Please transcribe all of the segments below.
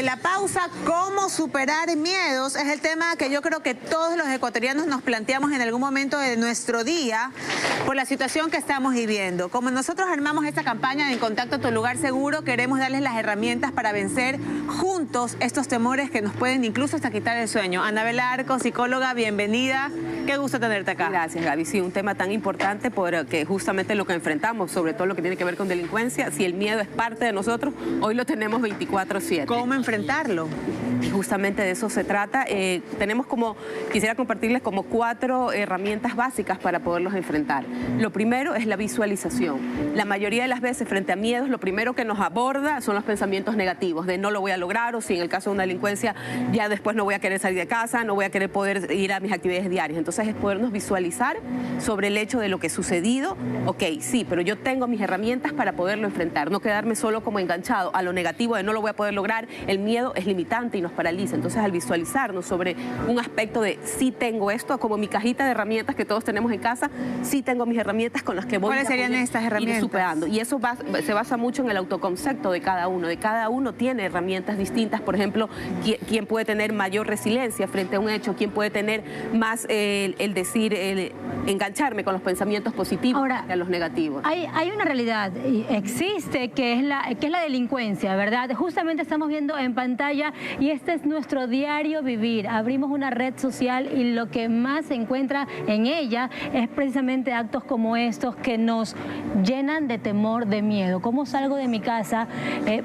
la pausa, ¿cómo superar miedos? Es el tema que yo creo que todos los ecuatorianos nos planteamos en algún momento de nuestro día por la situación que estamos viviendo. Como nosotros armamos esta campaña de En Contacto Tu Lugar Seguro, queremos darles las herramientas para vencer juntos estos temores que nos pueden incluso hasta quitar el sueño. Anabel Arco, psicóloga, bienvenida. Qué gusto tenerte acá. Gracias, Gaby. Sí, un tema tan importante porque justamente lo que enfrentamos, sobre todo lo que tiene que ver con delincuencia, si el miedo es parte de nosotros, hoy lo tenemos 24/7. ¿Cómo enfrentarlo? Y justamente de eso se trata. Tenemos quisiera compartirles como 4 herramientas básicas para poderlos enfrentar. Lo primero es la visualización. La mayoría de las veces frente a miedos, lo primero que nos aborda son los pensamientos negativos, de no lo voy a lograr, o si en el caso de una delincuencia, ya después no voy a querer salir de casa, no voy a querer poder ir a mis actividades diarias. Entonces es podernos visualizar sobre el hecho de lo que ha sucedido. Ok, sí, pero yo tengo mis herramientas para poderlo enfrentar, no quedarme solo como enganchado a lo negativo de no lo voy a poder lograr. El miedo es limitante y nos paraliza. Entonces al visualizarnos sobre un aspecto de sí tengo esto, como mi cajita de herramientas que todos tenemos en casa, sí tengo mis herramientas con las que voy ¿Cuáles serían estas herramientas? Ir superando. Y eso se basa mucho en el autoconcepto de cada uno. De cada uno tiene herramientas distintas. Por ejemplo, quién puede tener mayor resiliencia frente a un hecho, quién puede tener más engancharme con los pensamientos positivos. Ahora, que a los negativos. Hay una realidad, existe, que es la delincuencia, ¿verdad? Justamente estamos viendo en pantalla y este es nuestro diario vivir. Abrimos una red social y lo que más se encuentra en ella es precisamente actos como estos que nos llenan de temor, de miedo. ¿Cómo salgo de mi casa?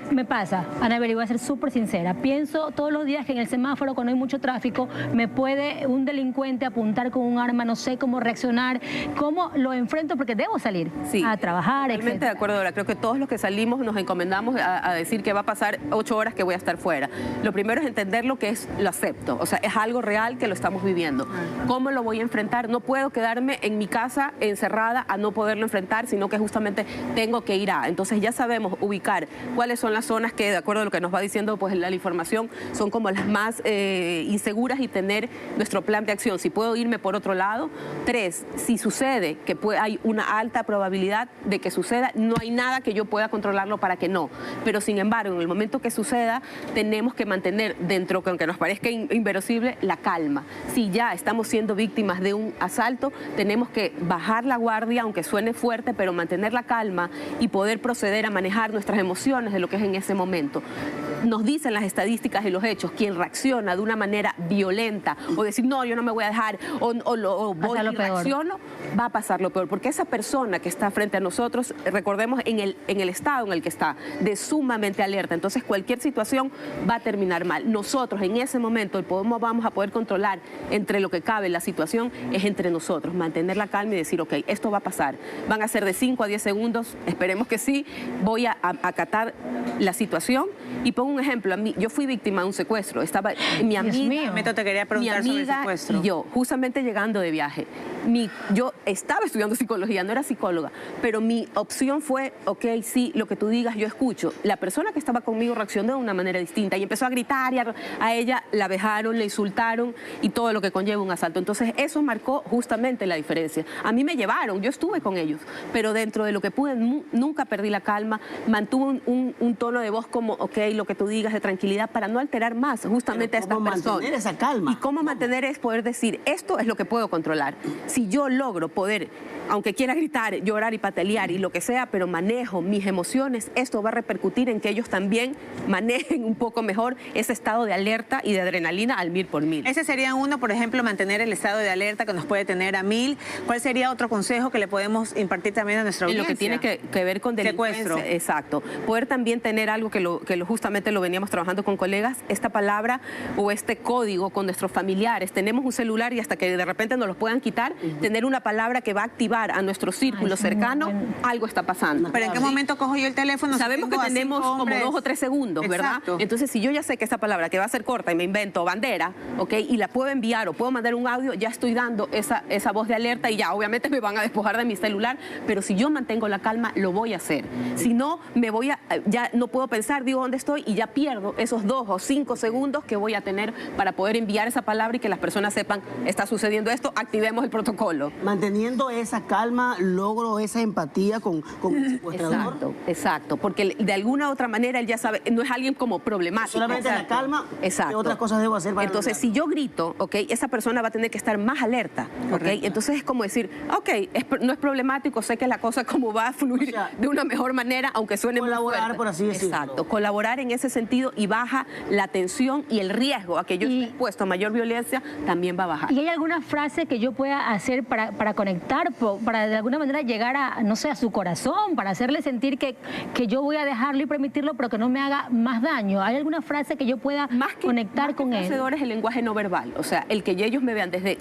Me pasa, Anabel, y voy a ser súper sincera, pienso todos los días que en el semáforo, cuando hay mucho tráfico, me puede un delincuente apuntar con un arma, no sé cómo reaccionar, cómo lo enfrento, porque debo salir a trabajar, Totalmente de acuerdo, Dora. Creo que todos los que salimos nos encomendamos a decir que va a pasar 8 horas que voy a estar fuera. Lo primero es entender lo que es, lo acepto, o sea, es algo real que lo estamos viviendo. ¿Cómo lo voy a enfrentar? No puedo quedarme en mi casa encerrada a no poderlo enfrentar, sino que justamente tengo que ir a. Entonces ya sabemos ubicar cuáles son las zonas que, de acuerdo a lo que nos va diciendo pues la información, son como las más inseguras y tener nuestro plan de acción. Si puedo irme por otro lado. 3, si sucede que hay una alta probabilidad de que suceda, no hay nada que yo pueda controlarlo para que no. Pero sin embargo, en el momento que suceda, tenemos que mantener dentro, que aunque nos parezca inverosímil, la calma. Si ya estamos siendo víctimas de un asalto, tenemos que bajar la guardia, aunque suene fuerte, pero mantener la calma y poder proceder a manejar nuestras emociones de lo que es en ese momento. Nos dicen las estadísticas y los hechos, quien reacciona de una manera violenta o decir, no, yo no me voy a dejar, o voy y reacciono, va a pasar lo peor. Porque esa persona que está frente a nosotros, recordemos en el estado en el que está, de sumamente alerta. Entonces cualquier situación va a terminar mal. Nosotros en ese momento, vamos a poder controlar entre lo que cabe la situación, es entre nosotros, mantener la calma y decir, ok, esto va a pasar. Van a ser de 5 a 10 segundos, esperemos que sí, voy a acatar la situación. Y pongo un ejemplo, yo fui víctima de un secuestro, estaba mi amiga, te quería preguntar sobre el secuestro. Y yo, justamente llegando de viaje, yo estaba estudiando psicología, no era psicóloga, pero mi opción fue, ok, sí, lo que tú digas, yo escucho. La persona que estaba conmigo reaccionó de una manera distinta y empezó a gritar, y a ella la vejaron, le insultaron y todo lo que conlleva un asalto. Entonces eso marcó justamente la diferencia. A mí me llevaron, yo estuve con ellos, pero dentro de lo que pude, nunca perdí la calma, mantuve un tono de voz como, ok, lo que tú digas, de tranquilidad, para no alterar más justamente a esta persona. ¿Cómo mantener esa calma? Y cómo mantener es poder decir, esto es lo que puedo controlar. Si yo logro poder, aunque quiera gritar, llorar y patalear y lo que sea, pero manejo mis emociones, esto va a repercutir en que ellos también manejen un poco mejor ese estado de alerta y de adrenalina al 1000%. Ese sería uno, por ejemplo, mantener el estado de alerta que nos puede tener a 1000. ¿Cuál sería otro consejo que le podemos impartir también a nuestra audiencia? En lo que tiene que ver con delincuencia. Secuestro. Exacto. Poder también tener algo que justamente lo veníamos trabajando con colegas, esta palabra o este código con nuestros familiares. Tenemos un celular y hasta que de repente nos lo puedan quitar, tener una palabra que va a activar a nuestro círculo cercano, algo está pasando. ¿Pero en qué momento cojo yo el teléfono? Sabemos que tenemos como 2 o 3 segundos, ¿verdad? Exacto. Entonces, si yo ya sé que esa palabra que va a ser corta y me invento bandera, ¿ok? Y la puedo enviar o puedo mandar un audio, ya estoy dando esa voz de alerta y ya obviamente me van a despojar de mi celular, pero si yo mantengo la calma, lo voy a hacer. Si no, ya no puedo pensar, digo dónde estoy y ya pierdo esos 2 o 5 segundos que voy a tener para poder enviar esa palabra y que las personas sepan, está sucediendo esto, activemos el protocolo. Manteniendo esa esa calma logro esa empatía con el secuestrador. Exacto, porque de alguna u otra manera él ya sabe, no es alguien como problemático. Solamente la calma, ¿qué otras cosas debo hacer para entonces, lograrlo? si yo grito, ¿ok? Esa persona va a tener que estar más alerta, ¿ok? Entonces es como decir, ok, no es problemático, sé que la cosa como va a fluir de una mejor manera, aunque suene muy fuerte. Colaborar, por así decirlo. Exacto, colaborar en ese sentido y baja la tensión y el riesgo a que yo esté expuesto a mayor violencia también va a bajar. ¿Y hay alguna frase que yo pueda hacer para conectar, para de alguna manera llegar a, no sé, a su corazón, para hacerle sentir que yo voy a dejarlo y permitirlo, pero que no me haga más daño? ¿Hay alguna frase que yo pueda conectar con él? Es el lenguaje no verbal, o sea, el que ellos me vean desde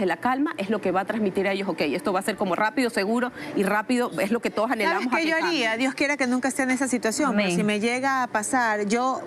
la calma es lo que va a transmitir a ellos, ok, esto va a ser como rápido, seguro y rápido, es lo que todos anhelamos. ¿Sabes qué yo haría? Dios quiera que nunca esté en esa situación, pero si me llega a pasar, yo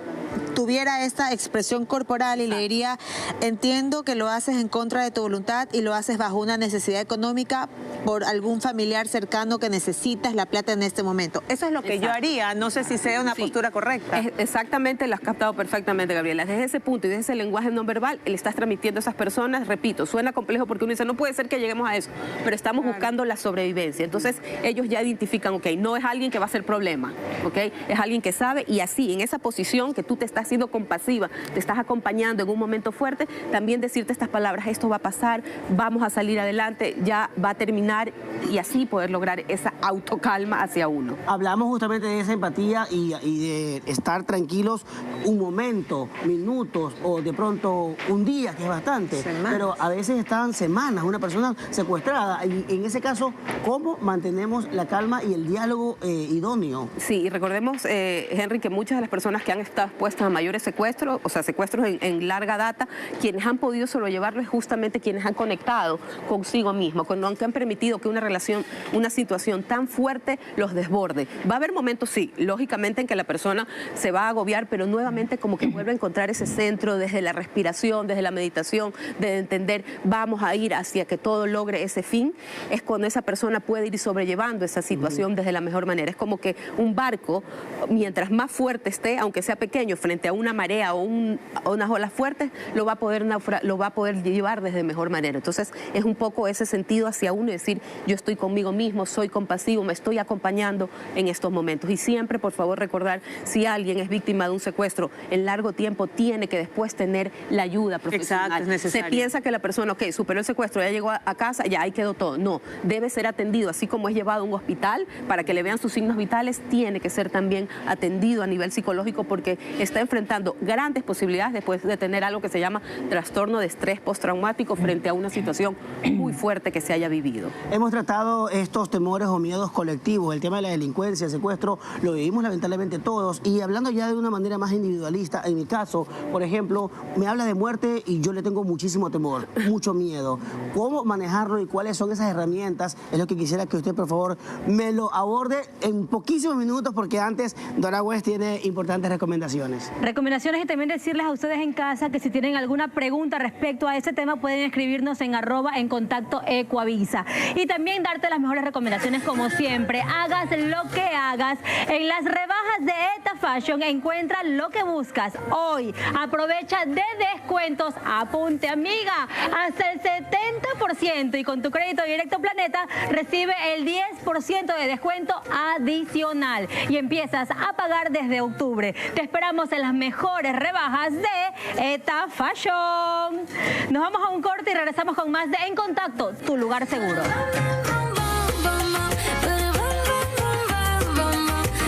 tuviera esta expresión corporal y le diría, entiendo que lo haces en contra de tu voluntad y lo haces bajo una necesidad económica por algún familiar cercano que necesitas la plata en este momento. Eso es lo que yo haría, no sé si sea una postura correcta. Exactamente, lo has captado perfectamente, Gabriela. Desde ese punto y desde ese lenguaje no verbal, le estás transmitiendo a esas personas, repito, suena complejo porque uno dice, no puede ser que lleguemos a eso, pero estamos buscando la sobrevivencia. Entonces, ellos ya identifican, ok, no es alguien que va a ser problema, ok, es alguien que sabe y así, en esa posición que tú te estás siendo compasiva, te estás acompañando en un momento fuerte, también decirte estas palabras, esto va a pasar, vamos a salir adelante, ya va a terminar y así poder lograr esa autocalma hacia uno. Hablamos justamente de esa empatía y de estar tranquilos un momento, minutos o de pronto un día, que es bastante, pero a veces están semanas una persona secuestrada y en ese caso, ¿cómo mantenemos la calma y el diálogo idóneo? Sí, y recordemos, Henry, que muchas de las personas que han estado expuestas a mayores secuestros, o sea, secuestros en larga data, quienes han podido sobrellevarlo es justamente quienes han conectado consigo mismo, que han permitido que una relación, una situación tan fuerte los desborde. Va a haber momentos, sí, lógicamente en que la persona se va a agobiar, pero nuevamente como que vuelve a encontrar ese centro desde la respiración, desde la meditación, de entender, vamos a ir hacia que todo logre ese fin, es cuando esa persona puede ir sobrellevando esa situación desde la mejor manera. Es como que un barco, mientras más fuerte esté, aunque sea pequeño, frente a una marea o unas olas fuertes, lo va a poder llevar desde mejor manera. Entonces, es un poco ese sentido hacia uno y decir, yo estoy conmigo mismo, soy compasivo, me estoy acompañando en estos momentos. Y siempre, por favor, recordar, si alguien es víctima de un secuestro en largo tiempo, tiene que después tener la ayuda profesional. Exacto, es necesario. Se piensa que la persona, ok, superó el secuestro, ya llegó a casa, ya ahí quedó todo. No, debe ser atendido, así como es llevado a un hospital para que le vean sus signos vitales, tiene que ser también atendido a nivel psicológico porque está enfrentando grandes posibilidades después de tener algo que se llama trastorno de estrés postraumático frente a una situación muy fuerte que se haya vivido. Hemos tratado estos temores o miedos colectivos, el tema de la delincuencia, el secuestro, lo vivimos lamentablemente todos, y hablando ya de una manera más individualista, en mi caso, por ejemplo, me habla de muerte y yo le tengo muchísimo temor, mucho miedo. ¿Cómo manejarlo y cuáles son esas herramientas? Es lo que quisiera que usted, por favor, me lo aborde en poquísimos minutos, porque antes Dora West tiene importantes recomendaciones. Recomendaciones, y también decirles a ustedes en casa que si tienen alguna pregunta respecto a ese tema pueden escribirnos en @encontactoecuavisa. Y también darte las mejores recomendaciones como siempre. Hagas lo que hagas, en las rebajas de ETA Fashion encuentra lo que buscas. Hoy aprovecha de descuentos, apunte amiga, hasta el 70%, y con tu crédito directo Planeta recibe el 10% de descuento adicional y empiezas a pagar desde octubre. Te esperamos en las mejores rebajas de ETA Fashion. Nos vamos a un corte y regresamos con más de En Contacto, tu lugar seguro.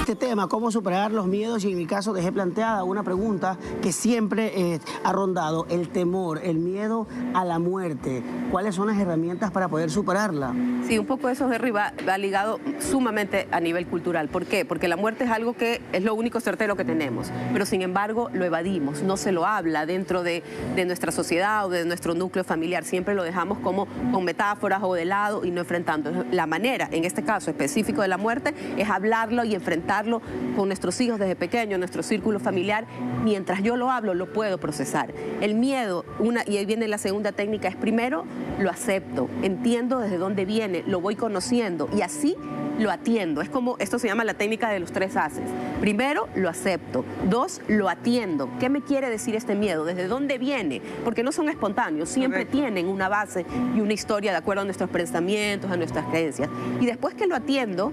Este tema, cómo superar los miedos, y en mi caso dejé planteada una pregunta que siempre ha rondado: el temor, el miedo a la muerte. ¿Cuáles son las herramientas para poder superarla? Sí, un poco eso, Henry, va ligado sumamente a nivel cultural. ¿Por qué? Porque la muerte es algo que es lo único certero que tenemos, pero sin embargo lo evadimos, no se lo habla dentro de nuestra sociedad o de nuestro núcleo familiar, siempre lo dejamos como con metáforas o de lado y no enfrentando. La manera, en este caso específico de la muerte, es hablarlo y enfrentarlo enfrentarlo con nuestros hijos desde pequeños, nuestro círculo familiar. Mientras yo lo hablo, lo puedo procesar. El miedo, y ahí viene la segunda técnica, es primero lo acepto, entiendo desde dónde viene, lo voy conociendo y así lo atiendo. Es como, esto se llama la técnica de los 3 haces. Primero, lo acepto. 2, lo atiendo. ¿Qué me quiere decir este miedo? ¿Desde dónde viene? Porque no son espontáneos, siempre tienen una base y una historia de acuerdo a nuestros pensamientos, a nuestras creencias. Y después que lo atiendo,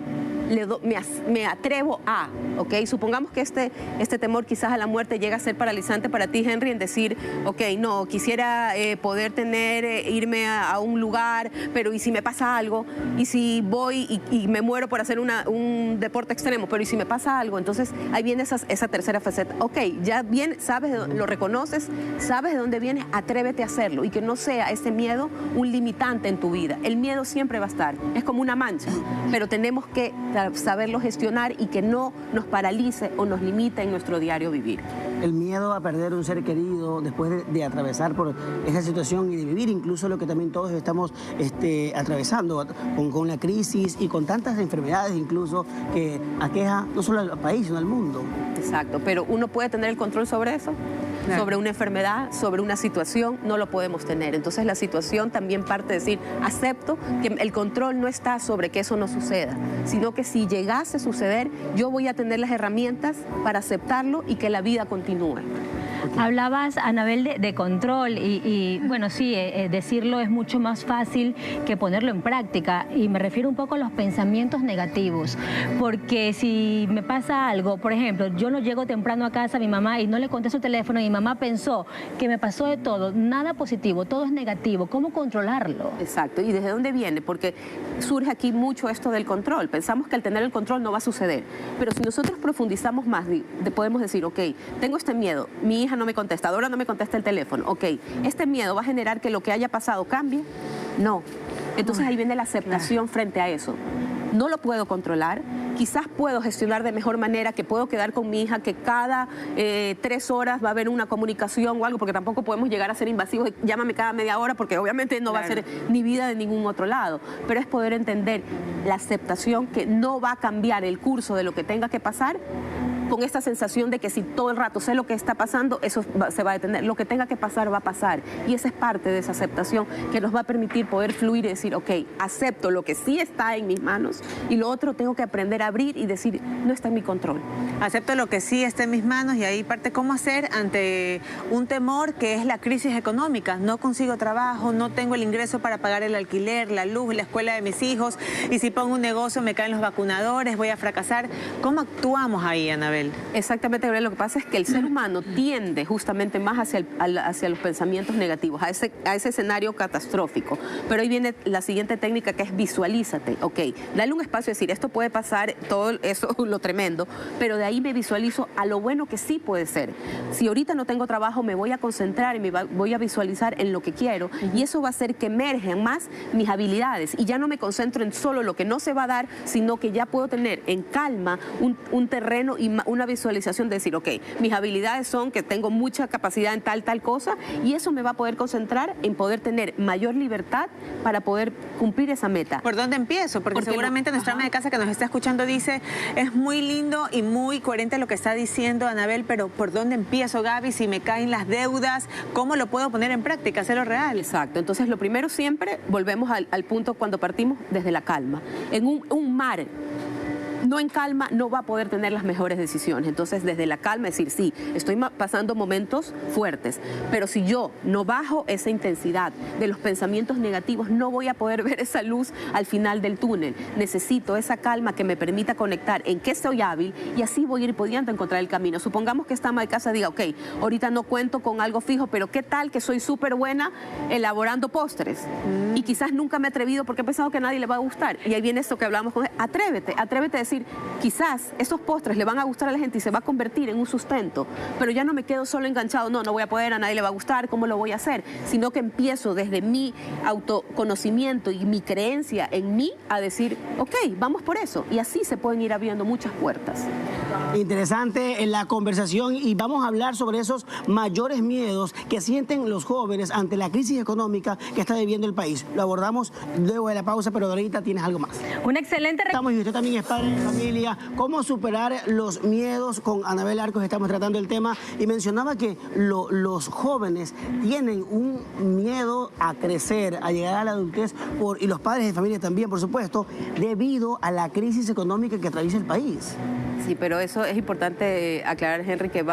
me atrevo a, ¿ok? Supongamos que este temor quizás a la muerte llega a ser paralizante para ti, Henry, en decir, ok, no, quisiera poder irme a un lugar, pero ¿y si me pasa algo? ¿Y si voy y me muero por hacer un deporte extremo? Pero ¿y si me pasa algo? Entonces ahí viene esa tercera faceta. Ok, ya bien, sabes, lo reconoces, sabes de dónde viene, atrévete a hacerlo y que no sea ese miedo un limitante en tu vida. El miedo siempre va a estar, es como una mancha, pero tenemos que saberlo gestionar y que no nos paralice o nos limite en nuestro diario vivir. El miedo a perder un ser querido después de atravesar por esa situación y de vivir incluso lo que también todos estamos atravesando con la crisis y con tantas enfermedades incluso que aqueja no solo al país, sino al mundo. Exacto, pero uno puede tener el control sobre eso. Claro. Sobre una enfermedad, sobre una situación, no lo podemos tener. Entonces la situación también parte de decir, acepto que el control no está sobre que eso no suceda, sino que si llegase a suceder, yo voy a tener las herramientas para aceptarlo y que la vida continúe. Hablabas, Anabel, de control y bueno, sí, decirlo es mucho más fácil que ponerlo en práctica y me refiero un poco a los pensamientos negativos, porque si me pasa algo, por ejemplo, yo no llego temprano a casa a mi mamá y no le contesto el teléfono y mi mamá pensó que me pasó de todo, nada positivo, todo es negativo, ¿cómo controlarlo? Exacto, ¿y desde dónde viene? Porque surge aquí mucho esto del control, pensamos que al tener el control no va a suceder, pero si nosotros profundizamos más, podemos decir, ok, tengo este miedo, mi hija no me contesta, ahora no me contesta el teléfono. Ok, ¿este miedo va a generar que lo que haya pasado cambie? No. Entonces ahí viene la aceptación frente a eso. No lo puedo controlar, quizás puedo gestionar de mejor manera, que puedo quedar con mi hija, que cada 3 horas va a haber una comunicación o algo, porque tampoco podemos llegar a ser invasivos, llámame cada media hora, porque obviamente no va a ser ni vida de ningún otro lado, pero es poder entender la aceptación que no va a cambiar el curso de lo que tenga que pasar, con esta sensación de que si todo el rato sé lo que está pasando, eso se va a detener. Lo que tenga que pasar va a pasar. Y esa es parte de esa aceptación que nos va a permitir poder fluir y decir, ok, acepto lo que sí está en mis manos y lo otro tengo que aprender a abrir y decir, no está en mi control. Acepto lo que sí está en mis manos y ahí parte cómo hacer ante un temor que es la crisis económica. No consigo trabajo, no tengo el ingreso para pagar el alquiler, la luz, la escuela de mis hijos y si pongo un negocio me caen los vacunadores, voy a fracasar. ¿Cómo actuamos ahí, Anabel? Exactamente, Gabriel. Lo que pasa es que el ser humano tiende justamente más hacia los pensamientos negativos, a ese escenario catastrófico. Pero ahí viene la siguiente técnica, que es visualízate. Ok, dale un espacio a decir, esto puede pasar, todo eso, lo tremendo, pero de ahí me visualizo a lo bueno que sí puede ser. Si ahorita no tengo trabajo, me voy a concentrar y voy a visualizar en lo que quiero y eso va a hacer que emergen más mis habilidades y ya no me concentro en solo lo que no se va a dar, sino que ya puedo tener en calma un terreno y una visualización de decir, ok, mis habilidades son que tengo mucha capacidad en tal cosa y eso me va a poder concentrar en poder tener mayor libertad para poder cumplir esa meta. ¿Por dónde empiezo? Porque seguramente nuestra ama de casa que nos está escuchando dice, es muy lindo y muy coherente lo que está diciendo Anabel, pero ¿por dónde empiezo, Gaby? Si me caen las deudas, ¿cómo lo puedo poner en práctica, hacerlo real? Exacto, entonces lo primero siempre, volvemos al punto cuando partimos desde la calma. En un mar no en calma no va a poder tener las mejores decisiones. Entonces, desde la calma, decir, sí, estoy pasando momentos fuertes, pero si yo no bajo esa intensidad de los pensamientos negativos, no voy a poder ver esa luz al final del túnel. Necesito esa calma que me permita conectar en qué soy hábil y así voy a ir pudiendo encontrar el camino. Supongamos que esta ama de casa diga, ok, ahorita no cuento con algo fijo, pero ¿qué tal que soy súper buena elaborando postres? Y quizás nunca me he atrevido porque he pensado que a nadie le va a gustar. Y ahí viene esto que hablamos con él. Atrévete a decir, quizás esos postres le van a gustar a la gente y se va a convertir en un sustento, pero ya no me quedo solo enganchado, no voy a poder, a nadie le va a gustar, ¿cómo lo voy a hacer? Sino que empiezo desde mi autoconocimiento y mi creencia en mí a decir, ok, vamos por eso. Y así se pueden ir abriendo muchas puertas. Interesante en la conversación y vamos a hablar sobre esos mayores miedos que sienten los jóvenes ante la crisis económica que está viviendo el país. Lo abordamos luego de la pausa, pero ahorita tienes algo más. Un excelente... Estamos, y usted también es padre de familia. ¿Cómo superar los miedos? Con Anabel Arcos estamos tratando el tema y mencionaba que los jóvenes tienen un miedo a crecer, a llegar a la adultez, y los padres de familia también, por supuesto, debido a la crisis económica que atraviesa el país. Sí, pero eso es importante aclarar, Henry, que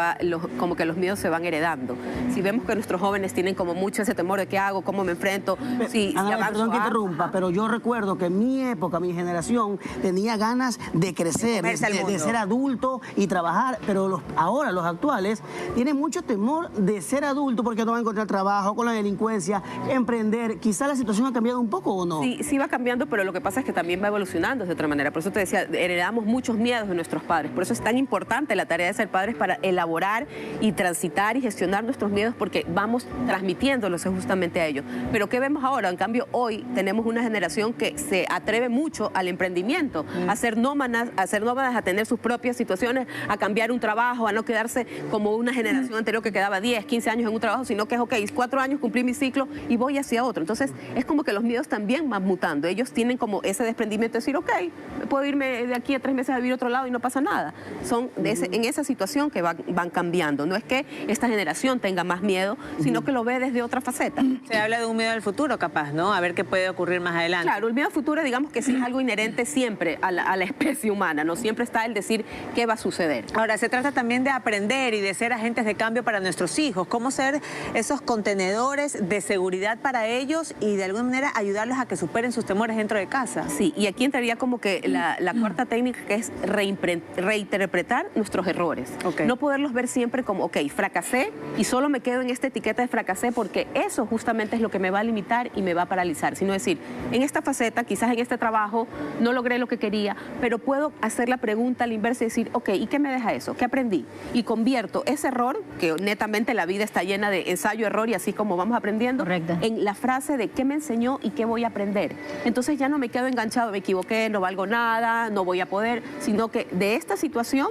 como que los miedos se van heredando. Si vemos que nuestros jóvenes tienen como mucho ese temor de qué hago, cómo me enfrento, perdón que interrumpa, pero yo recuerdo que en mi época, mi generación, tenía ganas de crecer, de ser adulto y trabajar, pero ahora los actuales tienen mucho temor de ser adulto porque no van a encontrar trabajo, con la delincuencia, emprender. Quizá la situación ha cambiado un poco, ¿o no? Sí va cambiando, pero lo que pasa es que también va evolucionando de otra manera. Por eso te decía, heredamos muchos miedos de nuestros padres. Por eso es tan importante la tarea de ser padres, para elaborar y transitar y gestionar nuestros miedos, porque vamos transmitiéndolos justamente a ellos. Pero ¿qué vemos ahora? En cambio, hoy tenemos una generación que se atreve mucho al emprendimiento, a ser nómadas, a tener sus propias situaciones, a cambiar un trabajo, a no quedarse como una generación anterior que quedaba 10, 15 años en un trabajo, sino que es, ok, 4 años cumplí mi ciclo y voy hacia otro. Entonces, es como que los miedos también van mutando. Ellos tienen como ese desprendimiento de decir, ok, puedo irme de aquí a 3 meses a vivir a otro lado y no pasa nada. Son en esa situación que van cambiando. No es que esta generación tenga más miedo, sino que lo ve desde otra faceta. Se habla de un miedo al futuro, capaz, ¿no? A ver qué puede ocurrir más adelante. Claro, el miedo al futuro, digamos que sí es algo inherente siempre a la especie humana, ¿no? Siempre está el decir qué va a suceder. Ahora, se trata también de aprender y de ser agentes de cambio para nuestros hijos. Cómo ser esos contenedores de seguridad para ellos y de alguna manera ayudarlos a que superen sus temores dentro de casa. Sí, y aquí entraría como que la cuarta técnica, que es reinterpretar nuestros errores. Okay. No poderlos ver siempre como, ok, fracasé y solo me quedo en esta etiqueta de fracasé, porque eso justamente es lo que me va a limitar y me va a paralizar. Sino decir, en esta faceta, quizás en este trabajo, no logré lo que quería, pero puedo hacer la pregunta al inverso y decir, ok, ¿y qué me deja eso? ¿Qué aprendí? Y convierto ese error, que netamente la vida está llena de ensayo-error y así como vamos aprendiendo, correcto, en la frase de qué me enseñó y qué voy a aprender. Entonces ya no me quedo enganchado, me equivoqué, no valgo nada, no voy a poder, sino que de esta situación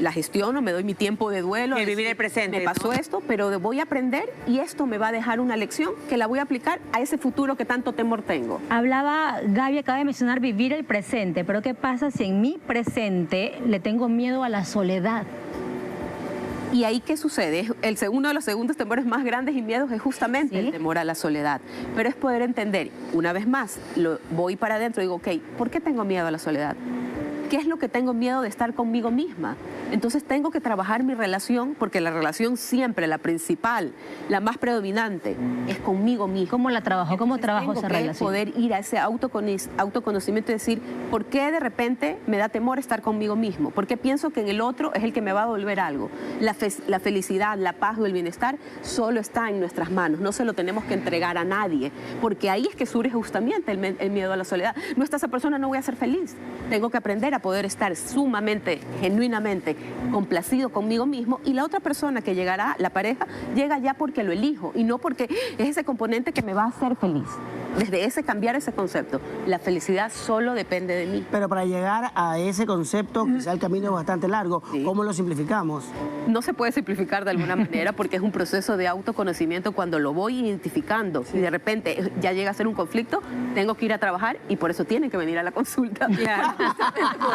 la gestiono, me doy mi tiempo de duelo. Y vivir el presente. Me pasó esto, pero voy a aprender y esto me va a dejar una lección que la voy a aplicar a ese futuro que tanto temor tengo. Hablaba, Gaby acaba de mencionar vivir el presente, pero ¿qué pasa si en mi presente le tengo miedo a la soledad? ¿Y ahí qué sucede? Uno de los segundos temores más grandes y miedos es justamente el temor a la soledad. Pero es poder entender, una vez más, voy para adentro y digo, ok, ¿por qué tengo miedo a la soledad? ¿Qué es lo que tengo miedo de estar conmigo misma? Entonces tengo que trabajar mi relación, porque la relación siempre, la principal, la más predominante, es conmigo misma. ¿Cómo la trabajo? ¿Cómo trabajo esa relación? Poder ir a ese autoconocimiento y decir, ¿por qué de repente me da temor estar conmigo mismo? ¿Por qué pienso que en el otro es el que me va a devolver algo? La felicidad, la paz o el bienestar solo está en nuestras manos. No se lo tenemos que entregar a nadie, porque ahí es que surge justamente el miedo a la soledad. No está esa persona, no voy a ser feliz. Tengo que aprender a poder estar sumamente, genuinamente complacido conmigo mismo, y la otra persona que llegará, la pareja, llega ya porque lo elijo y no porque es ese componente que me va a hacer feliz. Desde cambiar ese concepto, la felicidad solo depende de mí. Pero para llegar a ese concepto, quizá el camino es bastante largo. Sí. ¿Cómo lo simplificamos? No se puede simplificar de alguna manera, porque es un proceso de autoconocimiento. Cuando lo voy identificando y de repente ya llega a ser un conflicto, tengo que ir a trabajar y por eso tienen que venir a la consulta. Claro.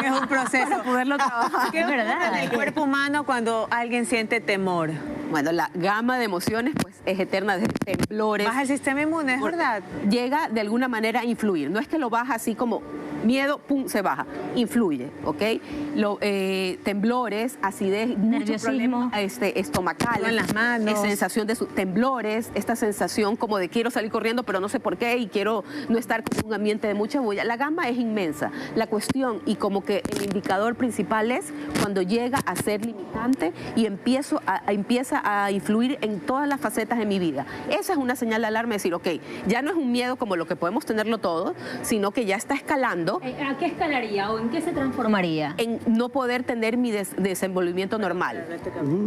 Es un proceso. Para poderlo trabajar. ¿Qué ocurre en el cuerpo humano cuando alguien siente temor? Bueno, la gama de emociones pues es eterna, desde temblores. Baja el sistema inmune, es verdad. Llega de alguna manera a influir. No es que lo baja así como miedo, pum, se baja. Influye, ¿ok? Temblores, acidez, muchos problemas estomacales. En las manos. Sensación de temblores, esta sensación como de quiero salir corriendo pero no sé por qué y quiero no estar con un ambiente de mucha bulla. La gama es inmensa. La cuestión y como que el indicador principal es cuando llega a ser limitante y empieza a influir en todas las facetas de mi vida. Esa es una señal de alarma de decir, ok, ya no es un miedo como lo que podemos tenerlo todos, sino que ya está escalando viviendo, ¿A qué escalaría o en qué se transformaría? en no poder tener mi desenvolvimiento normal.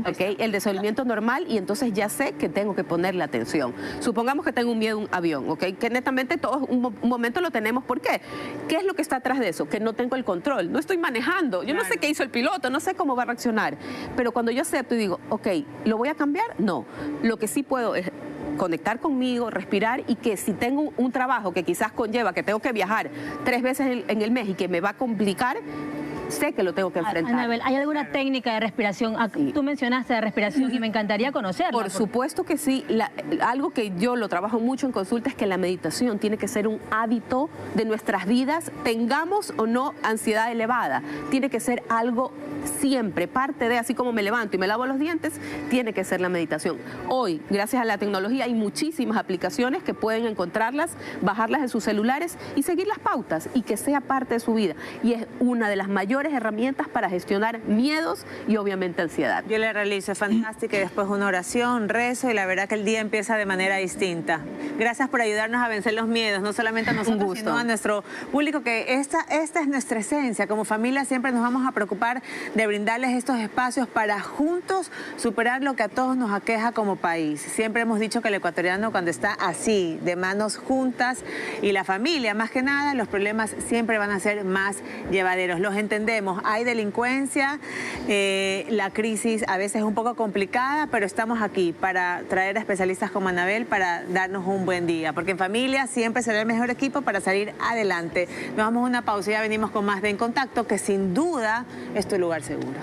¿Okay? El desenvolvimiento normal, y entonces ya sé que tengo que ponerle atención. Supongamos que tengo un miedo a un avión, ¿okay? Que netamente todos un momento lo tenemos. ¿Por qué? ¿Qué es lo que está atrás de eso? Que no tengo el control, no estoy manejando, yo no sé qué hizo el piloto, no sé cómo va a reaccionar. Pero cuando yo acepto y digo, ok, ¿lo voy a cambiar? No. Lo que sí puedo es conectar conmigo, respirar, y que si tengo un trabajo que quizás conlleva que tengo que viajar 3 veces en el mes y que me va a complicar, sé que lo tengo que enfrentar. Anabel, ¿hay alguna técnica de respiración? Sí. Tú mencionaste de respiración y me encantaría conocerla. Por supuesto que sí. Algo que yo lo trabajo mucho en consulta es que la meditación tiene que ser un hábito de nuestras vidas, tengamos o no ansiedad elevada. Tiene que ser algo siempre, parte de, así como me levanto y me lavo los dientes, tiene que ser la meditación. Hoy, gracias a la tecnología, hay muchísimas aplicaciones que pueden encontrarlas, bajarlas en sus celulares y seguir las pautas, y que sea parte de su vida. Y es una de las mayores herramientas para gestionar miedos y obviamente ansiedad. Yo le realizo, es fantástica, y después una oración, rezo, y la verdad que el día empieza de manera distinta. Gracias por ayudarnos a vencer los miedos, no solamente a nosotros, gusto. sino a nuestro público, que esta es nuestra esencia. Como familia siempre nos vamos a preocupar de brindarles estos espacios para juntos superar lo que a todos nos aqueja como país. Siempre hemos dicho que el ecuatoriano, cuando está así, de manos juntas, y la familia, más que nada, los problemas siempre van a ser más llevaderos. Los entendemos, hay delincuencia, la crisis a veces es un poco complicada, pero estamos aquí para traer a especialistas como Anabel para darnos un buen día, porque en familia siempre será el mejor equipo para salir adelante. Nos vamos a una pausa y ya venimos con más de En Contacto, que sin duda es tu lugar seguro.